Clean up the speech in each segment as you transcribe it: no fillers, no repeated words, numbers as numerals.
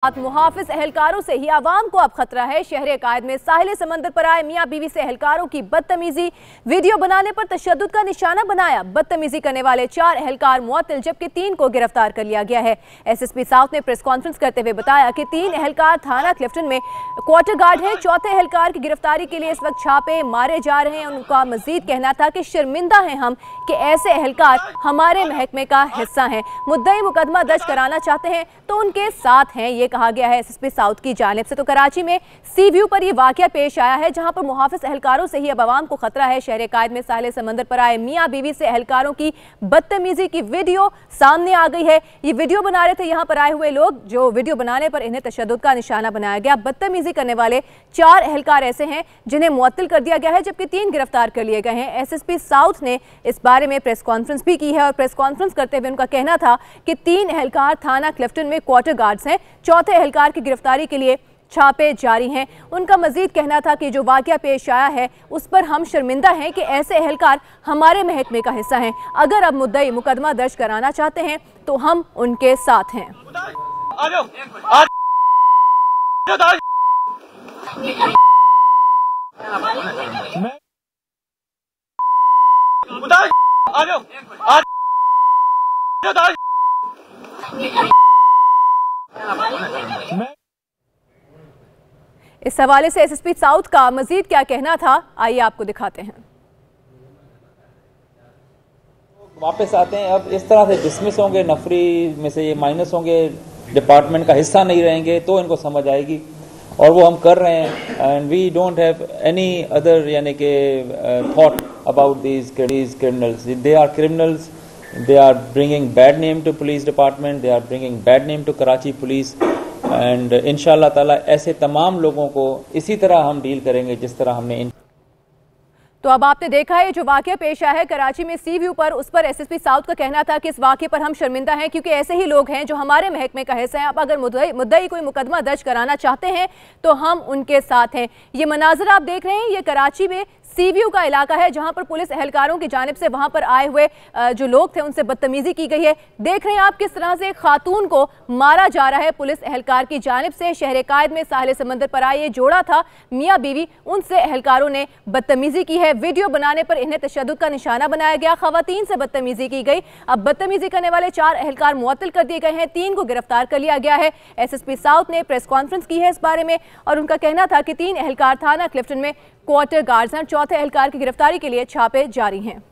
मुहाफिज एहलकारों से ही आवाम को अब खतरा है। शहर कायद में साहिल समंदर पर आए मियां बीवी से एहलकारों की बदतमीजी, वीडियो बनाने पर तशद्दुद का निशाना बनाया। बदतमीजी करने वाले 4 एहलकार मुअत्तल जबकि 3 को गिरफ्तार कर लिया गया है। एसएसपी साउथ ने प्रेस कॉन्फ्रेंस करते हुए बताया कि 3 एहलकार थाना क्लिफ्टन में क्वार्टर गार्ड हैं। चौथे एहलकार की गिरफ्तारी के लिए इस वक्त छापे मारे जा रहे हैं। उनका मजीद कहना था कि शर्मिंदा हैं हम कि ऐसे एहलकार हमारे महकमे का हिस्सा हैं। मुद्दई मुकदमा दर्ज कराना चाहते हैं तो उनके साथ हैं, ये कहा गया है एसएसपी साउथ की जानिब से। तो कराची में सी व्यू पर यह वाकया पेश आया है जहां पर मुहाफिज एहलकारों से ही अब आवाम को खतरा है। शहर कायद में साहिल समंदर पर आए मियां बीवी से एहलकारों की बदतमीजी की वीडियो सामने आ गई है। ये वीडियो बना रहे थे यहां पर आए हुए लोग, जो वीडियो बनाने पर इन्हें तशद्दुद का निशाना बनाया गया। बदतमीजी करने वाले 4 एहलकार ऐसे हैं जिन्हें मुअत्तल कर दिया गया है जबकि 3 गिरफ्तार कर लिए गए हैं। एसएसपी साउथ ने इस बारे में प्रेस कॉन्फ्रेंस भी की है और प्रेस कॉन्फ्रेंस करते हुए उनका कहना था कि 3 एहलकार थाना क्लिफ्टन में क्वार्टर गार्ड्स हैं। चौथे एहलकार की गिरफ्तारी के लिए छापे जारी हैं। उनका मजीद कहना था कि जो वाकया पेश आया है उस पर हम शर्मिंदा हैं कि ऐसे एहलकार हमारे महकमे का हिस्सा हैं। अगर अब मुद्दई मुकदमा दर्ज कराना चाहते हैं तो हम उनके साथ हैं। इस हवाले से एसएसपी साउथ का मजीद क्या कहना था, आइए आपको दिखाते हैं। वापस आते हैं, अब इस तरह से डिसमिस होंगे, नफरी में से ये माइनस होंगे, डिपार्टमेंट का हिस्सा नहीं रहेंगे तो इनको समझ आएगी और वो हम कर रहे हैं। And we don't have any other यानी कि thought about these criminals. They are criminals, they are bringing bad name to police department, they are bringing bad name to Karachi police and इंशाअल्लाह ताला ऐसे तमाम लोगों को इसी तरह हम डील करेंगे जिस तरह हमने तो अब आपने देखा है जो वाकया पेश आया है कराची में सी व्यू पर, उस पर एसएसपी साउथ का कहना था कि इस वाकये पर हम शर्मिंदा हैं क्योंकि ऐसे ही लोग हैं जो हमारे महकमे का हिस्सा हैं। अब अगर मुद्दई कोई मुकदमा दर्ज कराना चाहते हैं तो हम उनके साथ हैं। ये मनाजर आप देख रहे हैं, ये कराची में सी व्यू का इलाका है जहां पर पुलिस एहलकारों की जानिब से वहां पर आए हुए जो लोग थे उनसे बदतमीजी की गई है। देख रहे हैं आप किस तरह से एक खातून को मारा जा रहा है पुलिस एहलकार की जानिब से। शहर कायद में साहिल समंदर पर आए ये जोड़ा था मियां बीवी, उनसे एहलकारों ने बदतमीजी की है। वीडियो बनाने पर इन्हें तशद्दुद का निशाना बनाया गया, खवातीन से बदतमीजी की गई। अब बदतमीजी करने वाले 4 एहलकार मुअत्तल कर दिए गए हैं, 3 को गिरफ्तार कर लिया गया है। एसएसपी साउथ ने प्रेस कॉन्फ्रेंस की है इस बारे में और उनका कहना था कि 3 एहलकार थाना क्लिफ्टन में क्वार्टर गार्ड्स हैं। चौथे एहलकार की गिरफ्तारी के लिए छापे जारी हैं।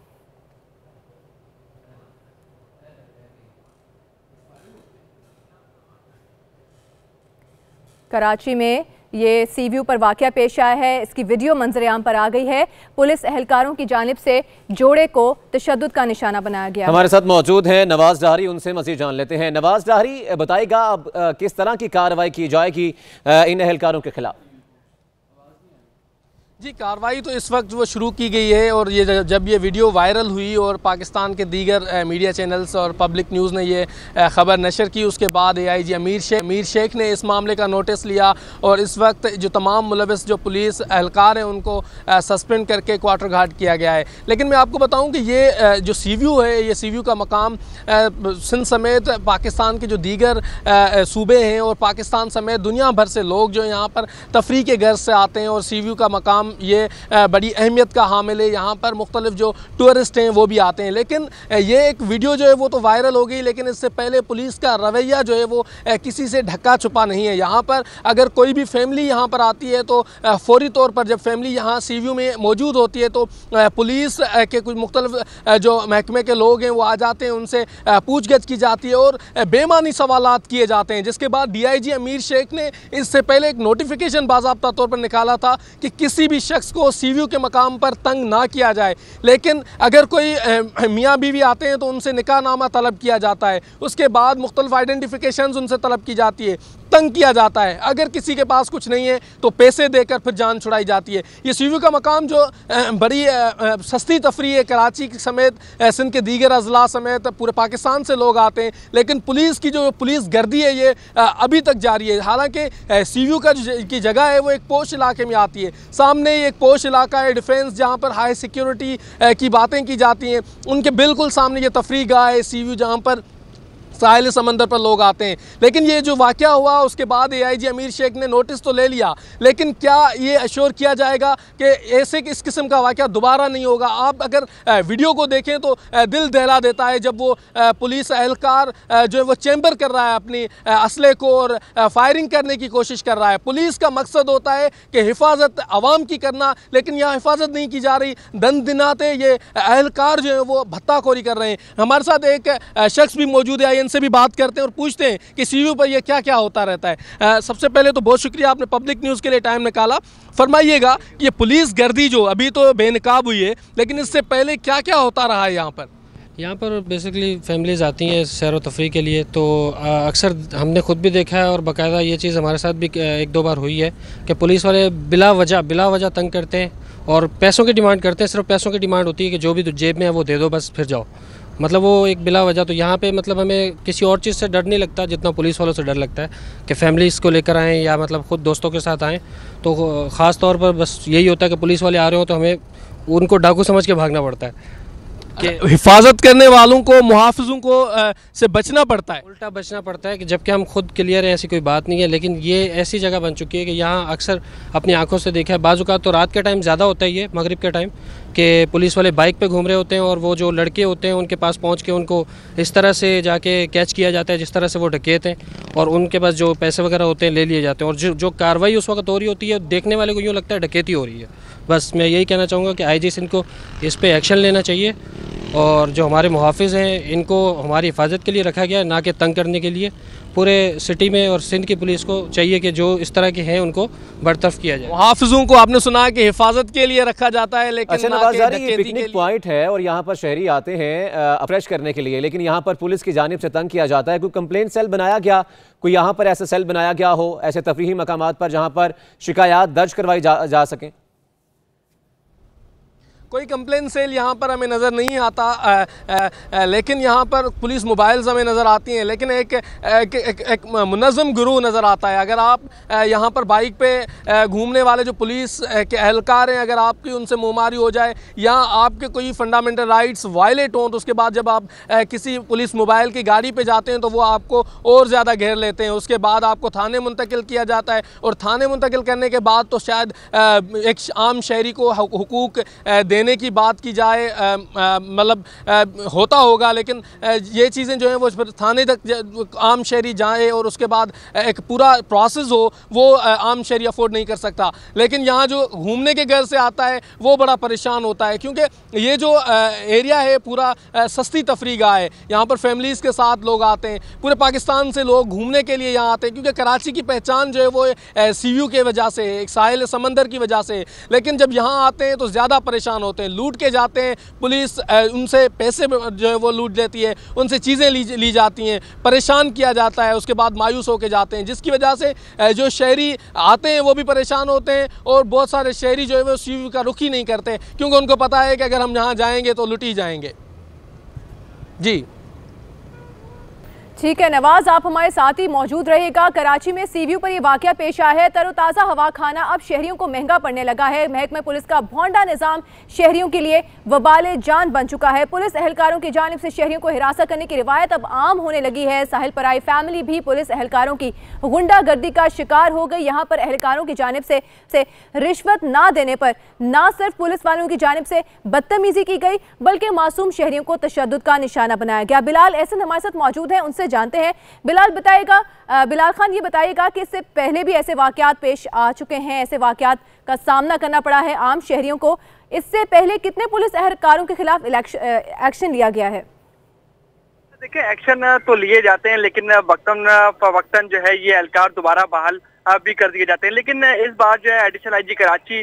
कराची में ये सी व्यू पर वाकया पेश आया है, इसकी वीडियो मंजर-ए-आम पर आ गई है। पुलिस एहलकारों की जानिब से जोड़े को तशद्दुद का निशाना बनाया गया। हमारे साथ मौजूद हैं नवाज डाहरी, उनसे मज़ीद जान लेते हैं। नवाज डाहरी, बताएगा अब किस तरह की कार्रवाई की जाएगी इन एहलकारों के खिलाफ? जी, कार्रवाई तो इस वक्त वो शुरू की गई है और ये जब ये वीडियो वायरल हुई और पाकिस्तान के दीगर मीडिया चैनल्स और पब्लिक न्यूज़ ने ये ख़बर नशर की, उसके बाद AIG अमीर शेख ने इस मामले का नोटिस लिया और इस वक्त जो तमाम मुलविस जो पुलिस एहलकार हैं उनको सस्पेंड करके क्वार्टर गार्ड किया गया है। लेकिन मैं आपको बताऊँ कि ये जो सी व्यू है, ये सी व्यू का मकाम सिंध समेत पाकिस्तान के जो दीगर सूबे हैं और पाकिस्तान समेत दुनिया भर से लोग जो यहाँ पर तफरी के गर्ज से आते हैं और सी व्यू का मकाम ये बड़ी अहमियत का हामिल है। यहाँ पर मुख्तलिफ जो टूरिस्ट हैं वो भी आते हैं। लेकिन ये एक वीडियो जो है वो तो वायरल हो गई, लेकिन इससे पहले पुलिस का रवैया जो है वो किसी से ढका छुपा नहीं है। यहाँ पर अगर कोई भी फैमिली यहाँ पर आती है तो फौरी तौर पर जब फैमिली यहाँ सी व्यू में मौजूद होती है तो पुलिस के कुछ मुख्तलिफ जो महकमे के लोग हैं वो आ जाते हैं, उनसे पूछगछ की जाती है और बेमानी सवालात किए जाते हैं। जिसके बाद DIG अमीर शेख ने इससे पहले एक नोटिफिकेशन बाज़ाब्ता तौर पर निकाला था कि किसी भी शख्स को सी व्यू के मकाम पर तंग ना किया जाए। लेकिन अगर कोई मियाँ बीवी आते हैं तो उनसे निकाहनामा तलब किया जाता है, उसके बाद मुख्तलिफ आइडेंटिफिकेशंस उनसे तलब की जाती है, तंग किया जाता है। अगर किसी के पास कुछ नहीं है तो पैसे देकर फिर जान छुड़ाई जाती है। ये सी व्यू का मकाम जो बड़ी सस्ती तफरी है, कराची समेत सिंध के दीगर अजला समेत पूरे पाकिस्तान से लोग आते हैं, लेकिन पुलिस की जो पुलिस गर्दी है ये अभी तक जारी है। हालांकि सी व्यू का की जगह है वो एक पोश इलाके में आती है, सामने एक पोश इलाका है डिफेंस जहाँ पर हाई सिक्योरिटी की बातें की जाती हैं, उनके बिल्कुल सामने ये तफरी गाह है सी व्यू जहाँ पर साहिल समंदर पर लोग आते हैं। लेकिन ये जो वाक़या हुआ उसके बाद AIG अमीर शेख ने नोटिस तो ले लिया, लेकिन क्या ये अश्योर किया जाएगा कि ऐसे इस किस्म का वाक़या दोबारा नहीं होगा? आप अगर वीडियो को देखें तो दिल दहला देता है जब वो पुलिस एहलकार जो है वो चैम्बर कर रहा है अपनी असले को और फायरिंग करने की कोशिश कर रहा है। पुलिस का मकसद होता है कि हिफाजत आवाम की करना, लेकिन यहाँ हिफाजत नहीं की जा रही। दिन दिनाते ये एहलकार जो है वो भत्ताखोरी कर रहे हैं। हमारे साथ एक शख्स भी मौजूद है, इनसे भी बात करते हैं और पूछते हैं कि CU पर ये क्या क्या होता रहता है। सबसे पहले तो बहुत शुक्रिया, आपने पब्लिक न्यूज़ के लिए टाइम निकाला। फरमाइएगा कि ये पुलिस गर्दी जो अभी तो बेनकाब हुई है, लेकिन इससे पहले क्या क्या होता रहा है यहाँ पर? यहाँ पर बेसिकली फैमिलीज़ आती हैं सैर व तफरी के लिए, तो अक्सर हमने ख़ुद भी देखा है और बाकायदा ये चीज़ हमारे साथ भी 1-2 बार हुई है कि पुलिस वाले बिला वजह तंग करते हैं और पैसों की डिमांड करते हैं। सिर्फ पैसों की डिमांड होती है कि जो भी जेब में है वो दे दो, बस फिर जाओ। मतलब वो एक बिला वजह। तो यहाँ पे मतलब हमें किसी और चीज़ से डर नहीं लगता जितना पुलिस वालों से डर लगता है कि फैमिलीज़ को लेकर आएँ या मतलब ख़ुद दोस्तों के साथ आएँ। तो ख़ास तौर पर बस यही होता है कि पुलिस वाले आ रहे हो तो हमें उनको डाकू समझ के भागना पड़ता है कि हिफाजत करने वालों को, मुहाफिजों को से बचना पड़ता है, उल्टा बचना पड़ता है कि जबकि हम खुद क्लियर है ऐसी कोई बात नहीं है। लेकिन ये ऐसी जगह बन चुकी है कि यहाँ अक्सर अपनी आंखों से देखा है, बाज़ औक़ात तो रात के टाइम ज़्यादा होता है, ये मगरिब के टाइम, कि पुलिस वाले बाइक पे घूम रहे होते हैं और वो जो लड़के होते हैं उनके पास पहुँच के उनको इस तरह से जाके कैच किया जाता है जिस तरह से वो डकैत हैं, और उनके पास जो पैसे वगैरह होते हैं ले लिए जाते हैं। और जो कार्रवाई उस वक्त हो रही होती है, देखने वाले को यूँ लगता है डकैती हो रही है। बस मैं यही कहना चाहूँगा कि IG सिंध को इस पर एक्शन लेना चाहिए और जो हमारे मुहाफिज हैं इनको हमारी हिफाजत के लिए रखा गया है, ना कि तंग करने के लिए। पूरे सिटी में और सिंध की पुलिस को चाहिए कि जो इस तरह के हैं उनको बरतरफ किया जाए। मुहाफिजों को आपने सुना है कि हिफाजत के लिए रखा जाता है, लेकिन अच्छा नवाज ज़ाहरी, ये पिकनिक पॉइंट है और यहाँ पर शहरी आते हैं अफ्रेश करने के लिए, लेकिन यहाँ पर पुलिस की जानिब से तंग किया जाता है। कोई कंप्लेंट सेल बनाया गया, कोई यहाँ पर ऐसा सेल बनाया गया हो ऐसे तफरीही मकामात पर जहाँ पर शिकायत दर्ज करवाई जा सकें? कोई कंप्लेन सेल यहाँ पर हमें नज़र नहीं आता, लेकिन यहाँ पर पुलिस मोबाइल्स हमें नज़र आती हैं, लेकिन एक मुनज़्ज़म गिरोह नज़र आता है। अगर आप यहाँ पर बाइक पे घूमने वाले जो पुलिस के एहलकार हैं, अगर आपकी उनसे मुँहमारी हो जाए या आपके कोई फंडामेंटल राइट्स वायलेट हों, तो उसके बाद जब आप किसी पुलिस मोबाइल की गाड़ी पे जाते हैं तो वो आपको और ज़्यादा घेर लेते हैं। उसके बाद आपको थाने मुंतकिल किया जाता है और थाने मुंतकिल करने के बाद तो शायद एक आम शहरी को हुकूक देने की बात की जाए, मतलब होता होगा, लेकिन ये चीज़ें जो हैं वो थाने तक आम शहरी जाए और उसके बाद एक पूरा प्रोसेस हो, वो आम शहरी अफोर्ड नहीं कर सकता। लेकिन यहाँ जो घूमने के घर से आता है वो बड़ा परेशान होता है, क्योंकि ये जो एरिया है पूरा सस्ती तफरी गाह है। यहाँ पर फैमिलीज़ के साथ लोग आते हैं, पूरे पाकिस्तान से लोग घूमने के लिए यहाँ आते हैं, क्योंकि कराची की पहचान जो है वो CU के वजह से है, एक साहिल समंदर की वजह से। लेकिन जब यहाँ आते हैं तो ज़्यादा परेशान होते हैं, लूट के जाते हैं, पुलिस उनसे पैसे जो है वो लूट लेती है, उनसे चीज़ें ली जाती हैं, परेशान किया जाता है, उसके बाद मायूस होकर जाते हैं, जिसकी वजह से जो शहरी आते हैं वो भी परेशान होते हैं और बहुत सारे शहरी जो है वो CU का रुख ही नहीं करते, क्योंकि उनको पता है कि अगर हम यहाँ जाएंगे तो लुट ही जाएंगे। जी ठीक है नवाज, आप हमारे साथ ही मौजूद रहेगा। कराची में CU पर यह वाकया पेश आया है। तरोताज़ा हवा खाना अब शहरियों को महंगा पड़ने लगा है। महकमा पुलिस का भौंडा निज़ाम शहरियों के लिए वबाले जान बन चुका है। पुलिस एहलकारों की जानिब से शहरियों को हिरासत करने की रिवायत अब आम होने लगी है। साहिल पराई फैमिली भी पुलिस एहलकारों की गुंडागर्दी का शिकार हो गई। यहाँ पर एहलकारों की जानिब से रिश्वत ना देने पर न सिर्फ पुलिस वालों की जानिब से बदतमीजी की गई, बल्कि मासूम शहरियों को तशद्दुद का निशाना बनाया गया। बिलाल एहसन हमारे साथ मौजूद हैं, उनसे जानते हैं। बिलाल खान, ये बताइएगा कि इससे पहले भी ऐसे वाकयात पेश आ चुके हैं, ऐसे वाकयात का सामना करना पड़ा है आम शहरियों को। इससे पहले कितने पुलिस एहलकारों के खिलाफ एक्शन लिया गया है? देखिए, एक्शन तो लिए जाते हैं, लेकिन वक्तन जो है ये एहलकार दोबारा बहाल भी कर दिए जाते हैं। लेकिन इस बार जो है एडिशनल IG कराची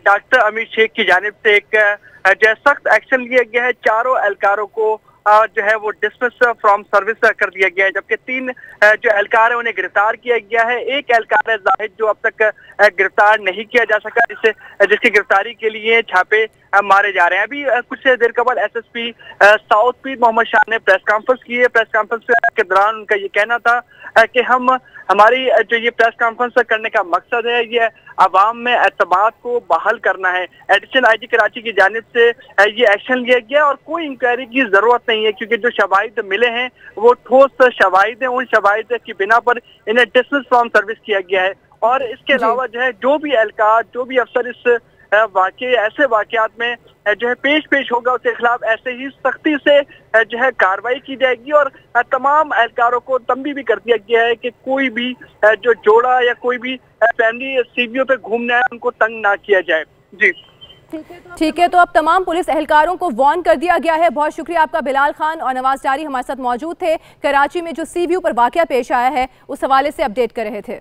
डॉक्टर अमीर शेख की जानिब से एक जो सख्त एक्शन लिया गया है। चारों एहलकारों को जो है वो डिसमिस फ्रॉम सर्विस कर दिया गया है, जबकि 3 जो एहलकार है उन्हें गिरफ्तार किया गया है। एक एहलकार है जाहिद जो अब तक गिरफ्तार नहीं किया जा सका, जिसकी गिरफ्तारी के लिए छापे मारे जा रहे हैं। अभी कुछ देर कबल एसएसपी साउथ पीर मोहम्मद शाह ने प्रेस कॉन्फ्रेंस की है। प्रेस कॉन्फ्रेंस के दौरान उनका ये कहना था कि हमारी जो ये प्रेस कॉन्फ्रेंस करने का मकसद है ये अवाम में एतमाद को बहाल करना है। एडिशनल आईजी कराची की जानिब से ये एक्शन लिया गया और कोई इंक्वायरी की जरूरत नहीं है, क्योंकि जो शवाहिद मिले हैं वो ठोस शवाहिद हैं। उन शवाहिद की बिना पर इन्हें डिसमिस फ्रॉम सर्विस किया गया है। और इसके अलावा जो है जो भी एहलकार जो भी अफसर इस ऐसे वाकयात में जो है पेश होगा उसके खिलाफ ऐसे ही सख्ती से जो है कार्रवाई की जाएगी। और तमाम एहलकारों को तंबीह भी कर दिया गया है कि कोई भी जो जोड़ा या कोई भी फैमिली सीवीओ पे घूमना है उनको तंग ना किया जाए। जी ठीक है, तो अब तमाम पुलिस एहलकारों को वार्न कर दिया गया है। बहुत शुक्रिया आपका बिलाल खान और नवाज जारी हमारे साथ मौजूद थे। कराची में जो सीवीओ पर वाकया पेश आया है उस हवाले से अपडेट कर रहे थे।